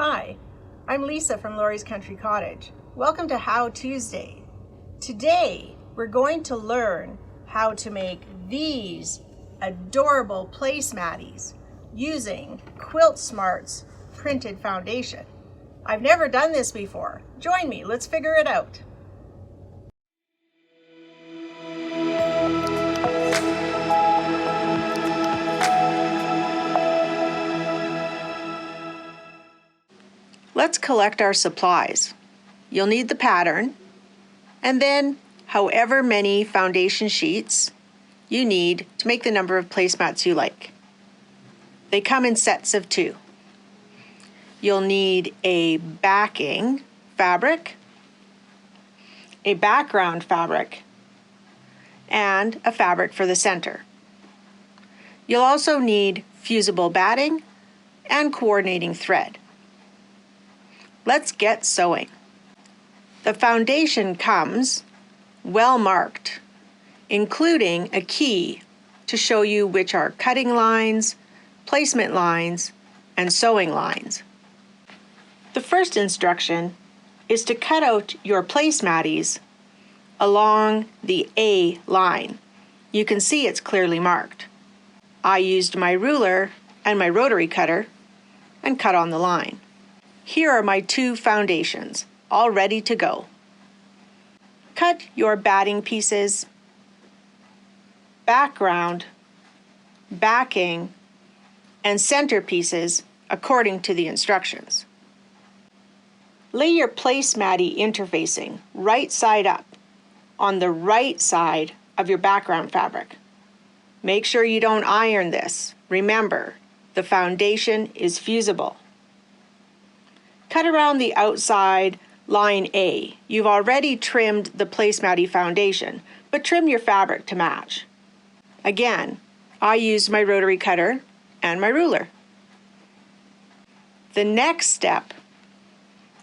Hi, I'm Lisa from Lori's Country Cottage. Welcome to How Tuesday. Today, we're going to learn how to make these adorable placematties using Quiltsmart's printed foundation. I've never done this before. Join me, let's figure it out. Let's collect our supplies. You'll need the pattern, and then however many foundation sheets you need to make the number of placemats you like. They come in sets of 2. You'll need a backing fabric, a background fabric, and a fabric for the center. You'll also need fusible batting and coordinating thread. Let's get sewing. The foundation comes well marked, including a key to show you which are cutting lines, placement lines, and sewing lines. The first instruction is to cut out your placematties along the A line. You can see it's clearly marked. I used my ruler and my rotary cutter and cut on the line. Here are my 2 foundations, all ready to go. Cut your batting pieces, background, backing, and center pieces according to the instructions. Lay your placematty interfacing right side up on the right side of your background fabric. Make sure you don't iron this. Remember, the foundation is fusible. Cut around the outside line A. You've already trimmed the placematty foundation, but trim your fabric to match. Again, I used my rotary cutter and my ruler. The next step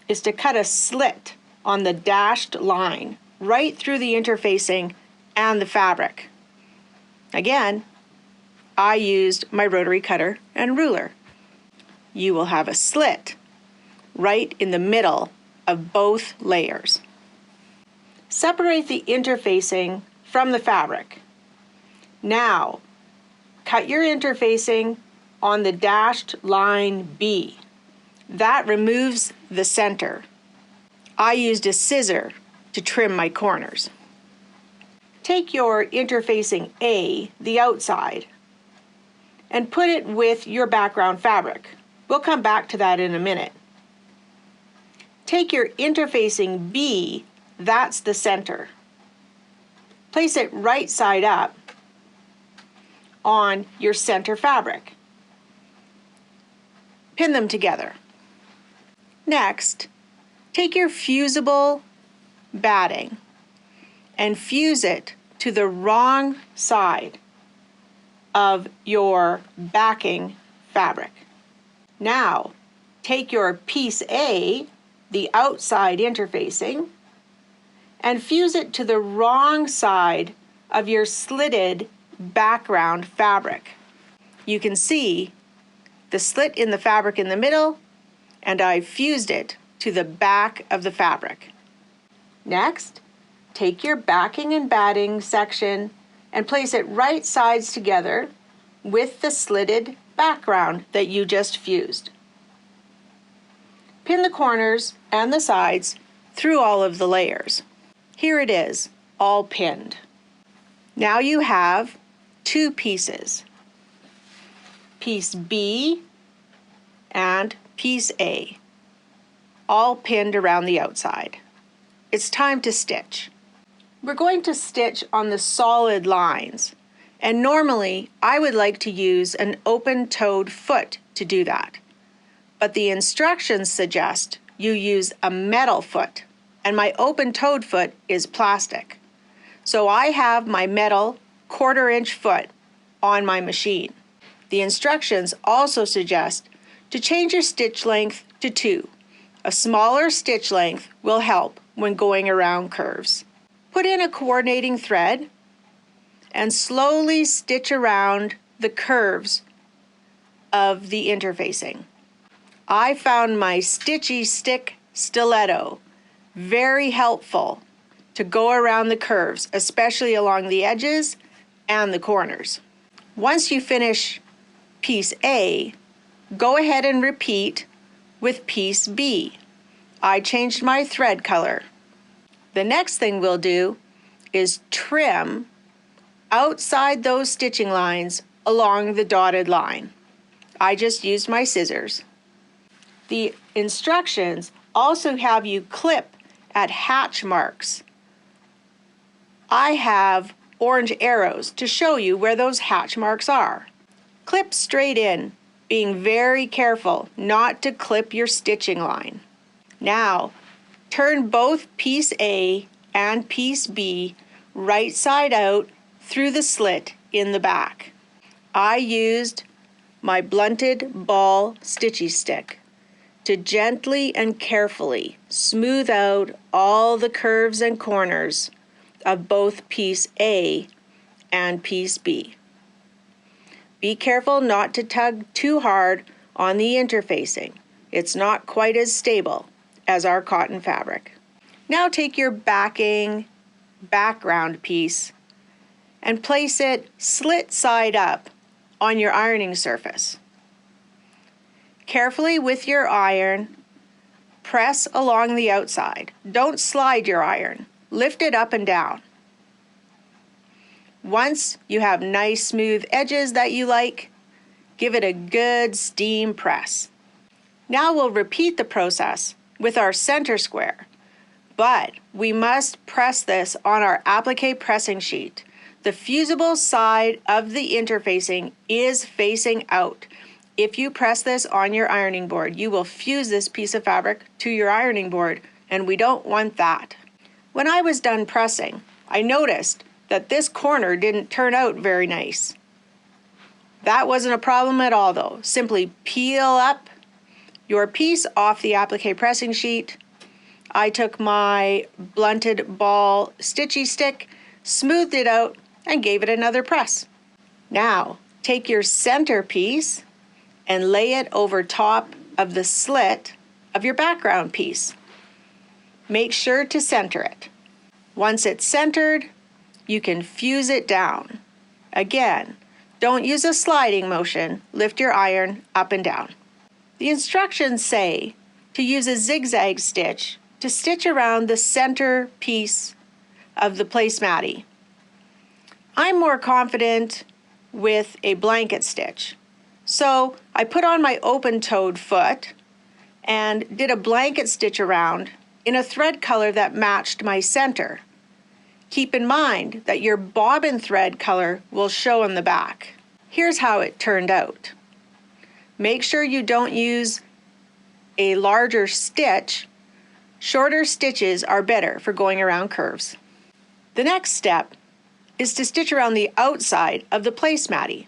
is to cut a slit on the dashed line right through the interfacing and the fabric. Again, I used my rotary cutter and ruler. You will have a slit right in the middle of both layers. Separate the interfacing from the fabric. Now, cut your interfacing on the dashed line B. That removes the center. I used a scissor to trim my corners. Take your interfacing A, the outside, and put it with your background fabric. We'll come back to that in a minute. Take your interfacing B, that's the center. Place it right side up on your center fabric. Pin them together. Next, take your fusible batting and fuse it to the wrong side of your backing fabric. Now, take your piece A, the outside interfacing, and fuse it to the wrong side of your slitted background fabric. You can see the slit in the fabric in the middle, and I've fused it to the back of the fabric. Next, take your backing and batting section and place it right sides together with the slitted background that you just fused. Pin the corners and the sides through all of the layers. Here it is, all pinned. Now you have 2 pieces, piece B and piece A, all pinned around the outside. It's time to stitch. We're going to stitch on the solid lines, and normally I would like to use an open-toed foot to do that. But the instructions suggest you use a metal foot, and my open-toed foot is plastic. So I have my metal 1/4-inch foot on my machine. The instructions also suggest to change your stitch length to 2. A smaller stitch length will help when going around curves. Put in a coordinating thread and slowly stitch around the curves of the interfacing. I found my stitchy stick stiletto very helpful to go around the curves, especially along the edges and the corners. Once you finish piece A, go ahead and repeat with piece B. I changed my thread color. The next thing we'll do is trim outside those stitching lines along the dotted line. I just used my scissors. The instructions also have you clip at hatch marks. I have orange arrows to show you where those hatch marks are. Clip straight in, being very careful not to clip your stitching line. Now, turn both piece A and piece B right side out through the slit in the back. I used my blunted ball stitchy stick to gently and carefully smooth out all the curves and corners of both piece A and piece B. Be careful not to tug too hard on the interfacing. It's not quite as stable as our cotton fabric. Now take your backing background piece and place it slit side up on your ironing surface. Carefully with your iron, press along the outside. Don't slide your iron. Lift it up and down. Once you have nice smooth edges that you like, give it a good steam press. Now we'll repeat the process with our center square, but we must press this on our applique pressing sheet. The fusible side of the interfacing is facing out. If you press this on your ironing board, you will fuse this piece of fabric to your ironing board, and we don't want that. When I was done pressing, I noticed that this corner didn't turn out very nice. That wasn't a problem at all though. Simply peel up your piece off the applique pressing sheet. I took my blunted ball stitchy stick, smoothed it out, and gave it another press. Now, take your center piece and lay it over top of the slit of your background piece. Make sure to center it. Once it's centered, you can fuse it down. Again, don't use a sliding motion. Lift your iron up and down. The instructions say to use a zigzag stitch to stitch around the center piece of the placematty. I'm more confident with a blanket stitch. So I put on my open-toed foot and did a blanket stitch around in a thread color that matched my center. Keep in mind that your bobbin thread color will show in the back. Here's how it turned out. Make sure you don't use a larger stitch. Shorter stitches are better for going around curves. The next step is to stitch around the outside of the placematty.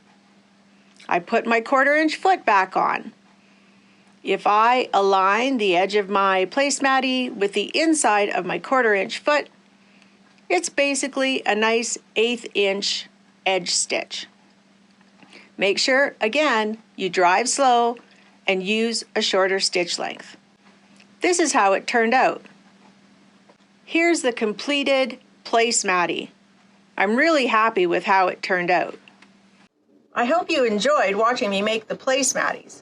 I put my 1/4 inch foot back on. If I align the edge of my placematty with the inside of my 1/4 inch foot, it's basically a nice 1/8 inch edge stitch. Make sure, again, you drive slow and use a shorter stitch length. This is how it turned out. Here's the completed placematty. I'm really happy with how it turned out. I hope you enjoyed watching me make the placematties.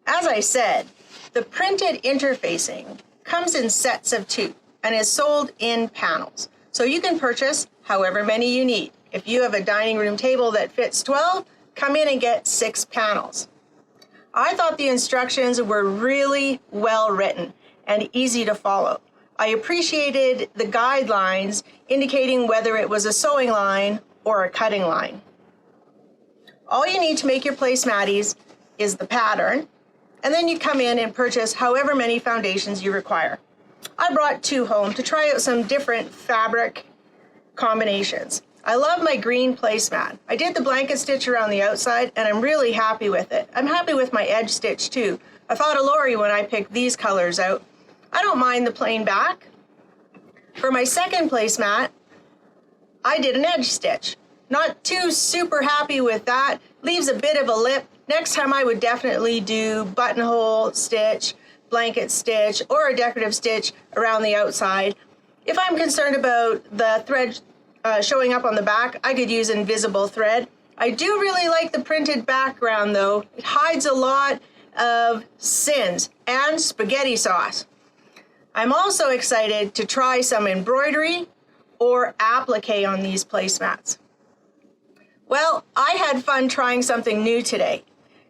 As I said, the printed interfacing comes in sets of 2 and is sold in panels. So you can purchase however many you need. If you have a dining room table that fits 12, come in and get 6 panels. I thought the instructions were really well written and easy to follow. I appreciated the guidelines indicating whether it was a sewing line or a cutting line. All you need to make your placematties is the pattern, and then you come in and purchase however many foundations you require. I brought 2 home to try out some different fabric combinations. I love my green placemat. I did the blanket stitch around the outside and I'm really happy with it. I'm happy with my edge stitch too. I thought of Lori when I picked these colors out. I don't mind the plain back. For my second placemat, I did an edge stitch. Not too super happy with that. Leaves a bit of a lip Next time I would definitely do buttonhole stitch, blanket stitch, or a decorative stitch around the outside. If I'm concerned about the thread showing up on the back, I could use invisible thread. I do really like the printed background though. It hides a lot of sins and spaghetti sauce. I'm also excited to try some embroidery or applique on these placemats. Well, I had fun trying something new today.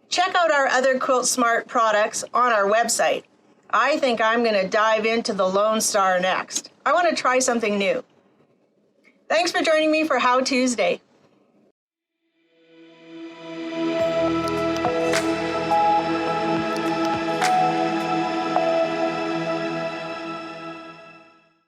Check out our other Quiltsmart products on our website. I think I'm going to dive into the Lone Star next. I want to try something new. Thanks for joining me for How Tuesday.